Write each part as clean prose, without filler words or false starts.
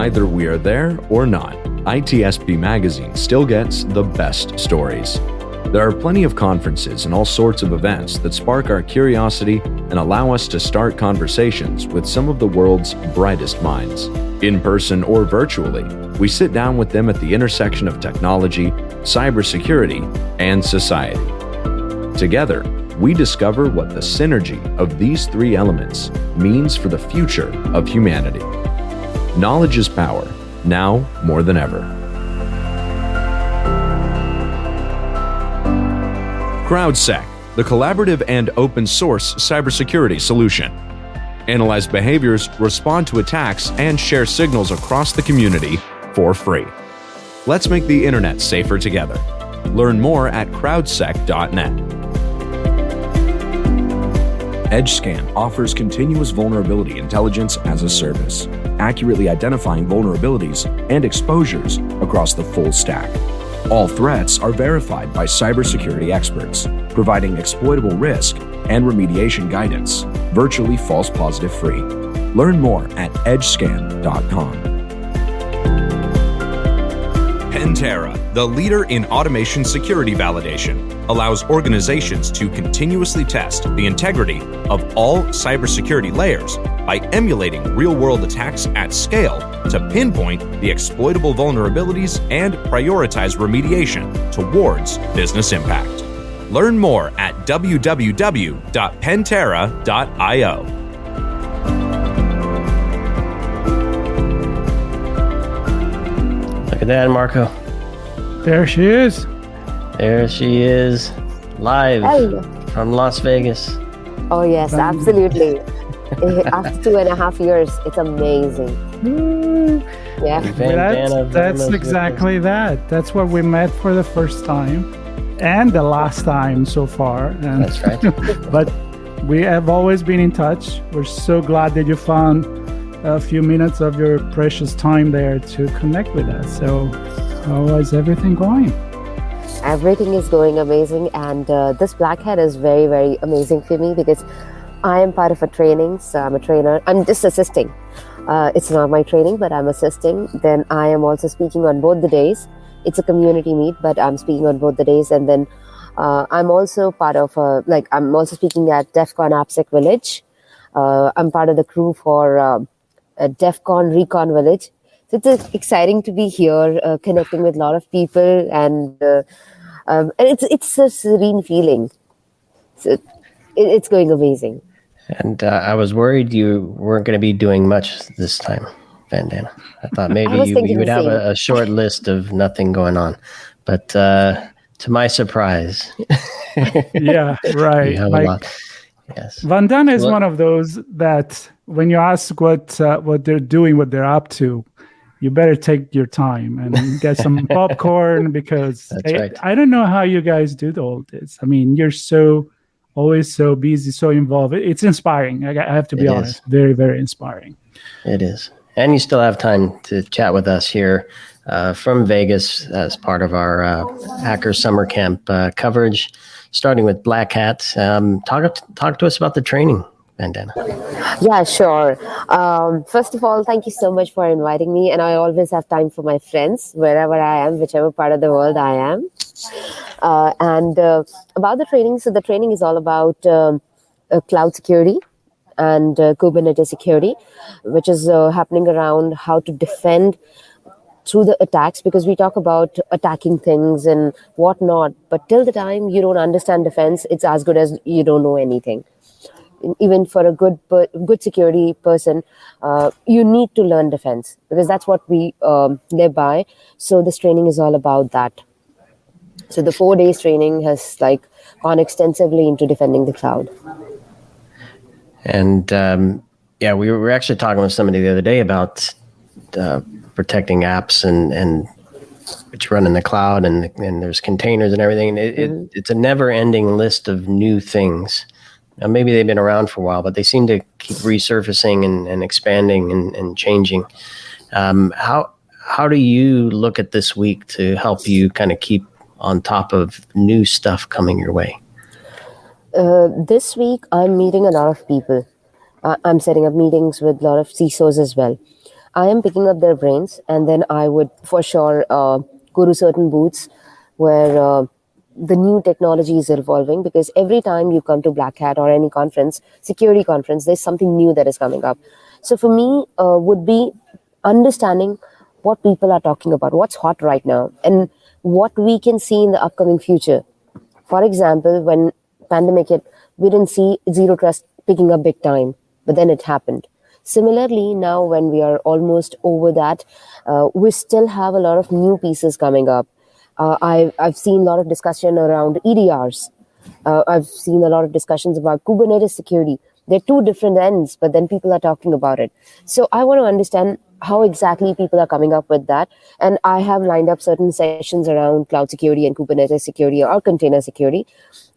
Either we are there or not, ITSPmagazine still gets the best stories. There are plenty of conferences and all sorts of events that spark our curiosity and allow us to start conversations with some of the world's brightest minds. In person or virtually, we sit down with them at the intersection of technology, cybersecurity, and society. Together, we discover what the synergy of these three elements means for the future of humanity. Knowledge is power, now more than ever. CrowdSec, the collaborative and open source cybersecurity solution. Analyze behaviors, respond to attacks, and share signals across the community for free. Let's make the internet safer together. Learn more at crowdsec.net. EdgeScan offers continuous vulnerability intelligence as a service, accurately identifying vulnerabilities and exposures across the full stack. All threats are verified by cybersecurity experts, providing exploitable risk and remediation guidance, virtually false positive free. Learn more at edgescan.com. Pantera, the leader in automation security validation, allows organizations to continuously test the integrity of all cybersecurity layers by emulating real-world attacks at scale to pinpoint the exploitable vulnerabilities and prioritize remediation towards business impact. Learn more at www.pantera.io. Look at that, Marco. There she is. There she is, live from Las Vegas. Oh, yes, absolutely. After 2.5 years, it's amazing. Yeah. Vandana That's Verma's exactly that. That's where we met for the first time and the last time so far. And That's right. But we have always been in touch. We're so glad that you found a few minutes of your precious time there to connect with us. So how is everything going? Everything is going amazing, and this black hat is very, very amazing for me because I am part of a training, so I'm a trainer. I'm just assisting. It's not my training, but I'm assisting. Then I am also speaking on both the days. It's a community meet, but I'm speaking on both the days. And then I'm also part of, I'm also speaking at DEF CON AppSec Village. I'm part of the crew for DEF CON Recon Village. So it's exciting to be here, connecting with a lot of people, and it's a serene feeling. So it's going amazing. And I was worried you weren't going to be doing much this time, Vandana. I thought maybe you would have a short list of nothing going on. But to my surprise, yeah, right. you have a lot. Yes. Vandana is one of those that when you ask what they're doing, what they're up to, you better take your time and get some popcorn because I don't know how you guys do all this. I mean, you're always so busy, so involved. It's inspiring. I have to be honest. Very, very inspiring. It is. And you still have time to chat with us here from Vegas as part of our Hacker Summer Camp coverage, starting with Black Hat. Talk to us about the training, Vandana. Yeah, sure. First of all, thank you so much for inviting me. And I always have time for my friends, wherever I am, whichever part of the world I am. And about the training, so the training is all about cloud security and Kubernetes security, which is happening around how to defend through the attacks, because we talk about attacking things and whatnot, but till the time you don't understand defense, it's as good as you don't know anything. Even for a good security person, you need to learn defense, because that's what we live by. So this training is all about that. So the 4 days training has gone extensively into defending the cloud. And we were actually talking with somebody the other day about protecting apps and which run in the cloud, and there's containers and everything. It's a never-ending list of new things. Now, maybe they've been around for a while, but they seem to keep resurfacing and expanding and changing. How do you look at this week to help you kind of keep on top of new stuff coming your way? This week, I'm meeting a lot of people. I'm setting up meetings with a lot of CISOs as well. I am picking up their brains, and then I would for sure go to certain booths where the new technology is evolving, because every time you come to Black Hat or any conference, security conference, there's something new that is coming up. So for me, would be understanding what people are talking about, what's hot right now, and what we can see in the upcoming future. For example, when pandemic hit, we didn't see zero trust picking up big time, but then it happened. Similarly, now when we are almost over that, we still have a lot of new pieces coming up. I've seen a lot of discussion around EDRs. I've seen a lot of discussions about Kubernetes security. They're two different ends, but then people are talking about it. So I want to understand how exactly people are coming up with that. And I have lined up certain sessions around cloud security and Kubernetes security or container security.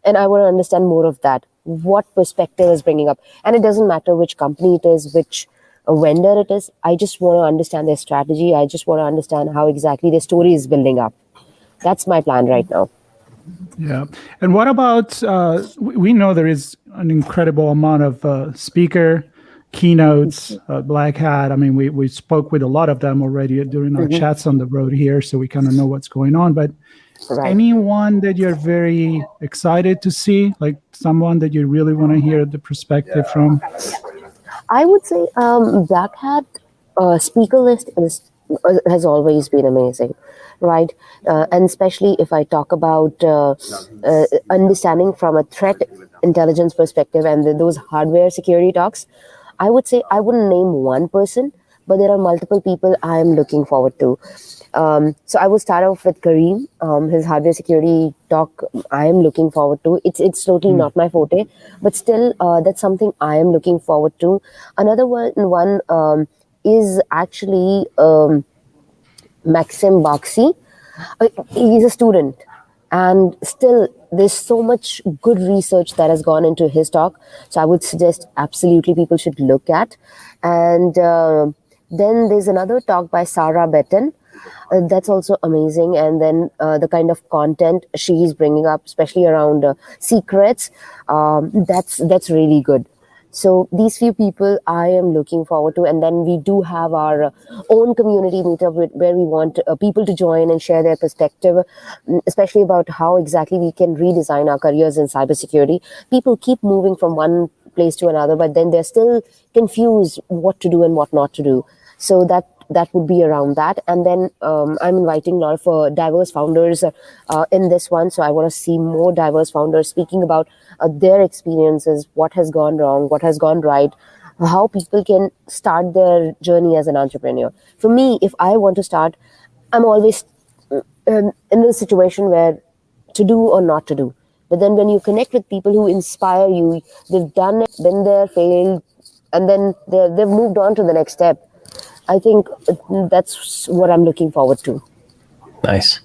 And I want to understand more of that. What perspective is bringing up? And it doesn't matter which company it is, which vendor it is. I just want to understand their strategy. I just want to understand how exactly their story is building up. That's my plan right now. Yeah. And what about, we know there is an incredible amount of speaker keynotes, Black Hat. I mean, we spoke with a lot of them already during our chats on the road here, so we kind of know what's going on. But anyone that you're very excited to see, like someone that you really want to hear the perspective from? I would say Black Hat speaker list has always been amazing, right? And especially if I talk about understanding from a threat intelligence perspective and those hardware security talks, I would say I wouldn't name one person, but there are multiple people I am looking forward to. So I will start off with Kareem. His hardware security talk I am looking forward to. It's totally not my forte, but still that's something I am looking forward to. Another one is actually Maxim Baxi. He's a student, and still there's so much good research that has gone into his talk. So I would suggest absolutely people should look at. And then there's another talk by Sarah Betten. That's also amazing. And then the kind of content she's bringing up, especially around secrets, that's really good. So these few people I am looking forward to. And then we do have our own community meetup where we want people to join and share their perspective, especially about how exactly we can redesign our careers in cybersecurity. People keep moving from one place to another, but then they're still confused what to do and what not to do. So that would be around that. And then I'm inviting a lot of diverse founders in this one. So I want to see more diverse founders speaking about their experiences, what has gone wrong, what has gone right, how people can start their journey as an entrepreneur. For me, if I want to start, I'm always in a situation where to do or not to do. But then when you connect with people who inspire you, they've done it, been there, failed, and then they've moved on to the next step. I think that's what I'm looking forward to. Nice.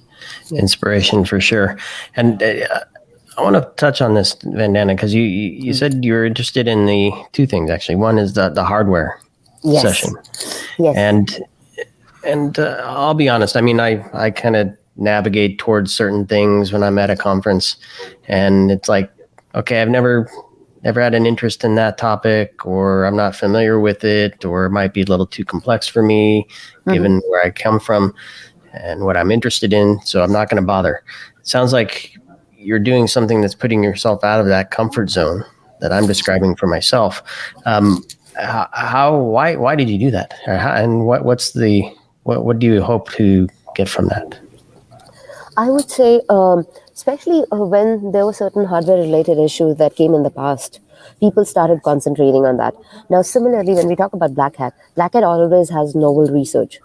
Inspiration for sure. And I want to touch on this, Vandana, because you said you're interested in the two things, actually. One is the hardware session. Yes. And I'll be honest. I mean, I kind of navigate towards certain things when I'm at a conference, and it's like, okay, I've never had an interest in that topic, or I'm not familiar with it, or it might be a little too complex for me, given where I come from and what I'm interested in. So I'm not going to bother. It sounds like you're doing something that's putting yourself out of that comfort zone that I'm describing for myself. Why did you do that? And what do you hope to get from that? I would say, especially when there were certain hardware-related issues that came in the past, people started concentrating on that. Now, similarly, when we talk about Black Hat always has novel research,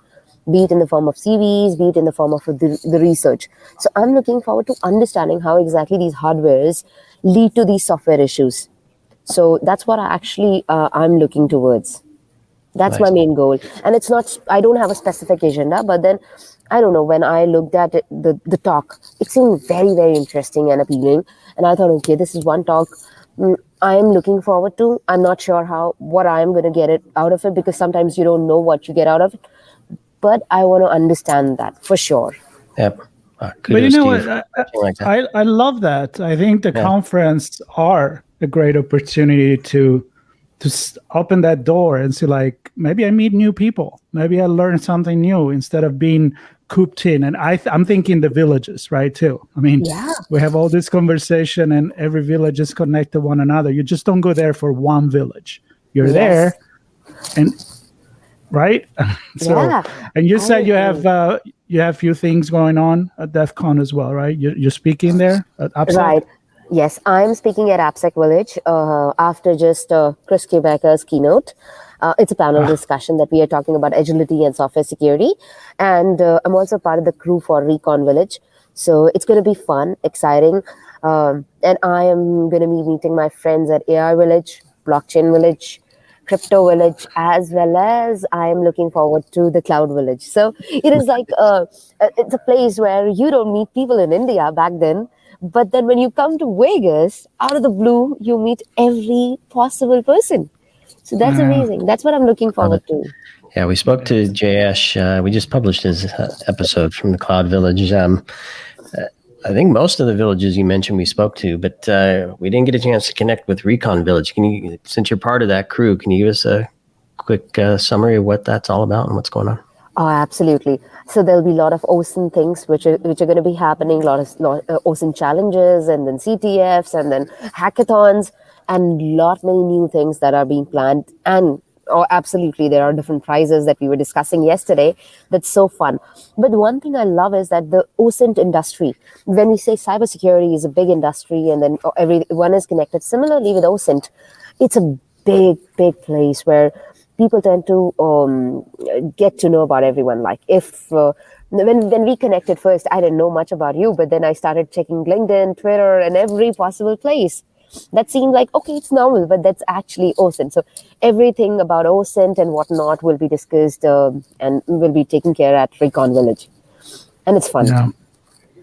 be it in the form of CVs, be it in the form of the research. So I'm looking forward to understanding how exactly these hardwares lead to these software issues. So that's what I'm looking towards. That's my main goal. And it's not, I don't have a specific agenda, but then I don't know, when I looked at it, the talk, it seemed very, very interesting and appealing. And I thought, okay, this is one talk I'm looking forward to. I'm not sure what I'm going to get it out of it, because sometimes you don't know what you get out of it. But I want to understand that for sure. Yep. But you know what? I love that. I think the conference are a great opportunity to open that door and see, like, maybe I meet new people. Maybe I learn something new instead of being cooped in. And I'm thinking the villages, right, too. I mean, we have all this conversation and every village is connected to one another. You just don't go there for one village. You're there and right. So, and you said you have a few things going on at DEF CON as well, right? You're speaking there at AppSec? Right. Yes, I'm speaking at AppSec Village after just Chris Quebec's keynote. It's a panel discussion that we are talking about agility and software security. And I'm also part of the crew for Recon Village. So it's going to be fun, exciting. And I am going to be meeting my friends at AI Village, Blockchain Village, Crypto Village, as well as I am looking forward to the Cloud Village. So it is like it's a place where you don't meet people in India back then. But then when you come to Vegas, out of the blue, you meet every possible person. So that's amazing. That's what I'm looking forward to. Yeah, we spoke to Jayesh. We just published his episode from the Cloud Village. I think most of the villages you mentioned we spoke to, but we didn't get a chance to connect with Recon Village. Can you, since you're part of that crew, can you give us a quick summary of what that's all about and what's going on? Oh, absolutely. So there'll be a lot of OSINT things which are going to be happening, a lot of OSINT challenges, and then CTFs, and then hackathons, and many new things that are being planned. And absolutely, there are different prizes that we were discussing yesterday. That's so fun. But one thing I love is that the OSINT industry, when we say cybersecurity is a big industry and then everyone is connected, similarly with OSINT, it's a big, big place where people tend to get to know about everyone. Like when we connected first, I didn't know much about you, but then I started checking LinkedIn, Twitter, and every possible place. That seemed like, okay, it's normal, but that's actually OSINT. So everything about OSINT and whatnot will be discussed and will be taken care at Recon Village. And it's fun.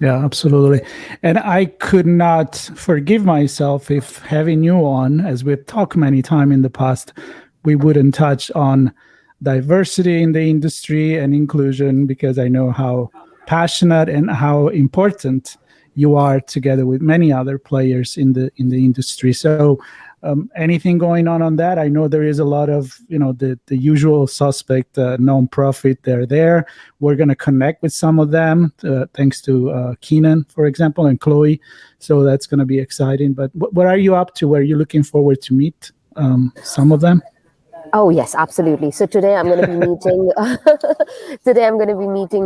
Yeah, absolutely. And I could not forgive myself if having you on, as we've talked many times in the past, we wouldn't touch on diversity in the industry and inclusion, because I know how passionate and how important you are together with many other players in the industry. So anything going on that? I know there is a lot of, the usual suspect nonprofit. They're there. We're going to connect with some of them, thanks to Keenan, for example, and Chloe. So that's going to be exciting. But what are you up to? Are you looking forward to meet some of them? Oh, yes, absolutely. So today I'm going to be meeting,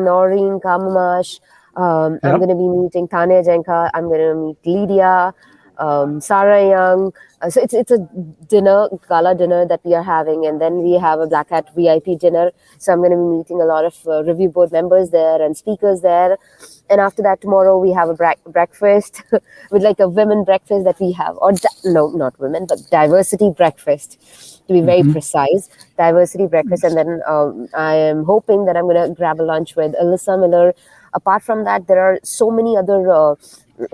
Noreen Kamamash. I'm going to be meeting Tanya Jenka. I'm going to meet Lydia, Sarah Young. So it's a gala dinner that we are having. And then we have a Black Hat VIP dinner. So I'm going to be meeting a lot of review board members there and speakers there. And after that, tomorrow we have a breakfast with like a women breakfast that we have. No, not women, but diversity breakfast, to be very precise. Diversity breakfast. And then I am hoping that I'm going to grab a lunch with Alyssa Miller. Apart from that, there are so many other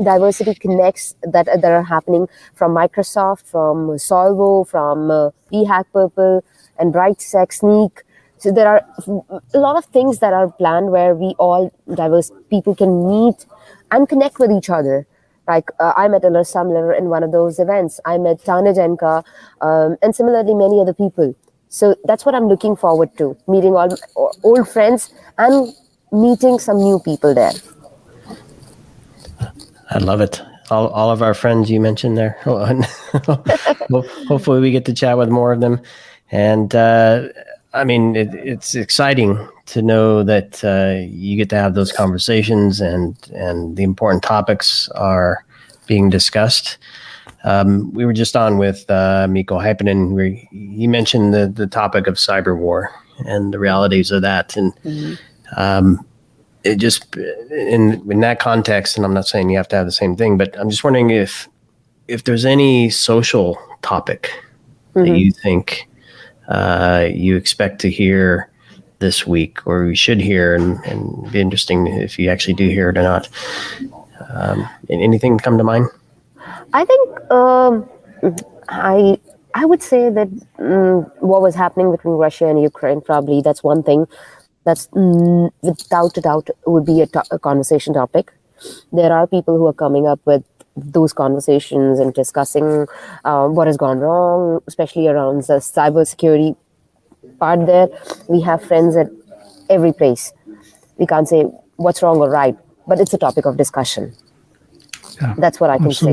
diversity connects that are happening from Microsoft, from Solvo, from eHack Purple, and BrightSec Sneak. So there are a lot of things that are planned where we all diverse people can meet and connect with each other. Like I met Alyssa Miller in one of those events. I met Tanya Jenka, and similarly many other people. So that's what I'm looking forward to, meeting all old friends and meeting some new people there. I love it. All of our friends you mentioned there. Hopefully we get to chat with more of them. And it's exciting to know that you get to have those conversations and the important topics are being discussed. We were just on with Mikko Hyppinen, where he mentioned the topic of cyber war and the realities of that. And it just in that context, and I'm not saying you have to have the same thing, but I'm just wondering if there's any social topic that you think you expect to hear this week, or we should hear, and it'd be interesting if you actually do hear it or not. Anything come to mind? I think I would say that what was happening between Russia and Ukraine, probably that's one thing that's without a doubt would be a conversation topic. There are people who are coming up with those conversations and discussing what has gone wrong, especially around the cybersecurity part there. We have friends at every place. We can't say what's wrong or right, but it's a topic of discussion. Yeah, that's what I can say.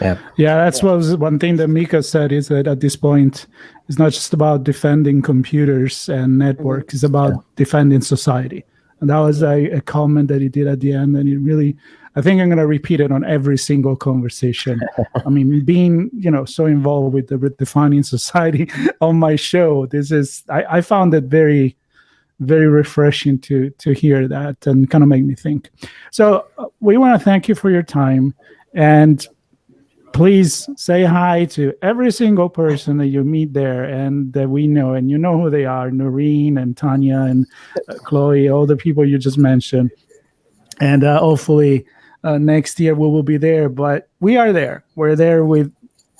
Yeah, that's what was one thing that Mika said, is that at this point, it's not just about defending computers and networks, it's about defending society. And that was a comment that he did at the end. And it really, I think I'm going to repeat it on every single conversation. I mean, being, so involved with the Redefining Society on my show, I found it very, very refreshing to hear that and kind of make me think. So we want to thank you for your time, and please say hi to every single person that you meet there and that we know, and you know who they are, Noreen and Tanya and Chloe, all the people you just mentioned. And hopefully next year we will be there, but we are there. We're there with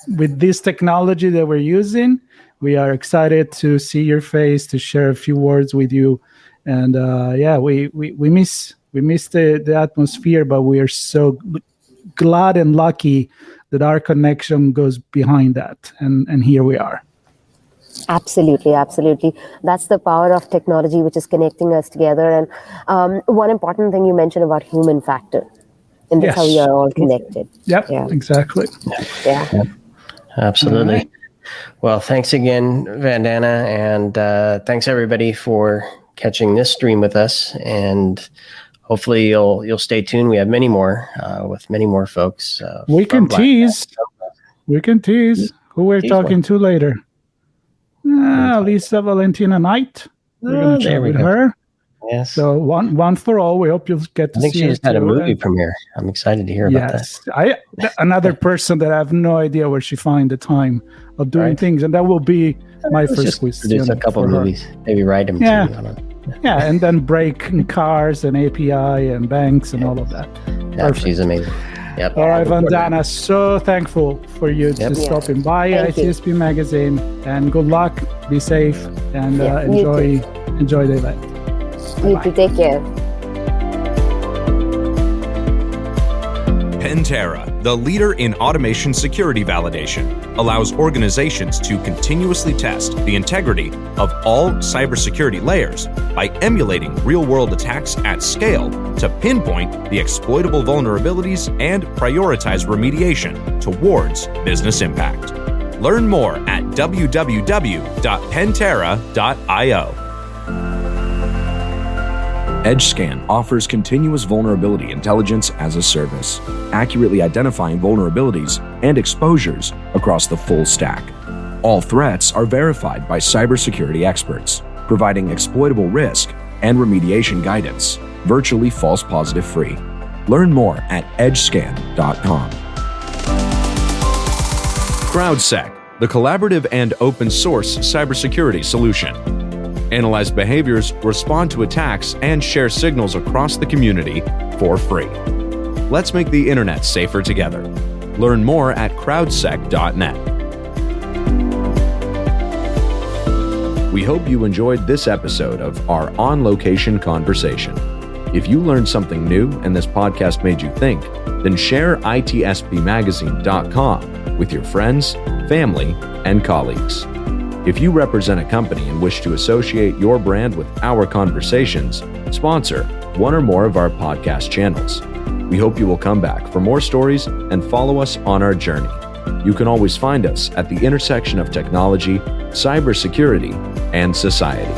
this technology that we're using. We are excited to see your face, to share a few words with you. And we miss the atmosphere, but we are so glad and lucky that our connection goes behind that. And here we are. Absolutely. That's the power of technology, which is connecting us together. And one important thing you mentioned about human factor. And that's how we are all connected. Yep, exactly. Yeah. Absolutely. Right. Well, thanks again, Vandana. And thanks everybody for catching this stream with us. And hopefully you'll stay tuned. We have many more with many more folks. We can tease who we're talking to later. Lisa Valentina Knight. We're going to chat with her. Yes. So one for all. We hope you'll get to see. I think she just had a movie premiere. I'm excited to hear about that. Another person that I have no idea where she find the time of doing things, and that will be my first quiz. Produce a couple of movies, maybe write them. Yeah, and then break cars and API and banks and all of that. Yeah, she's amazing. Yep. All right, Vandana, so thankful for you to stopping by ITSP Magazine, and good luck, be safe, and enjoy the event. You too, take care. Pantera, the leader in automation security validation, allows organizations to continuously test the integrity of all cybersecurity layers by emulating real-world attacks at scale to pinpoint the exploitable vulnerabilities and prioritize remediation towards business impact. Learn more at www.pantera.io. EdgeScan offers continuous vulnerability intelligence as a service, accurately identifying vulnerabilities and exposures across the full stack. All threats are verified by cybersecurity experts, providing exploitable risk and remediation guidance, virtually false positive free. Learn more at edgescan.com. CrowdSec, the collaborative and open source cybersecurity solution. Analyze behaviors, respond to attacks, and share signals across the community for free. Let's make the internet safer together. Learn more at crowdsec.net. We hope you enjoyed this episode of our on-location conversation. If you learned something new and this podcast made you think, then share ITSPmagazine.com with your friends, family, and colleagues. If you represent a company and wish to associate your brand with our conversations, sponsor one or more of our podcast channels. We hope you will come back for more stories and follow us on our journey. You can always find us at the intersection of technology, cybersecurity, and society.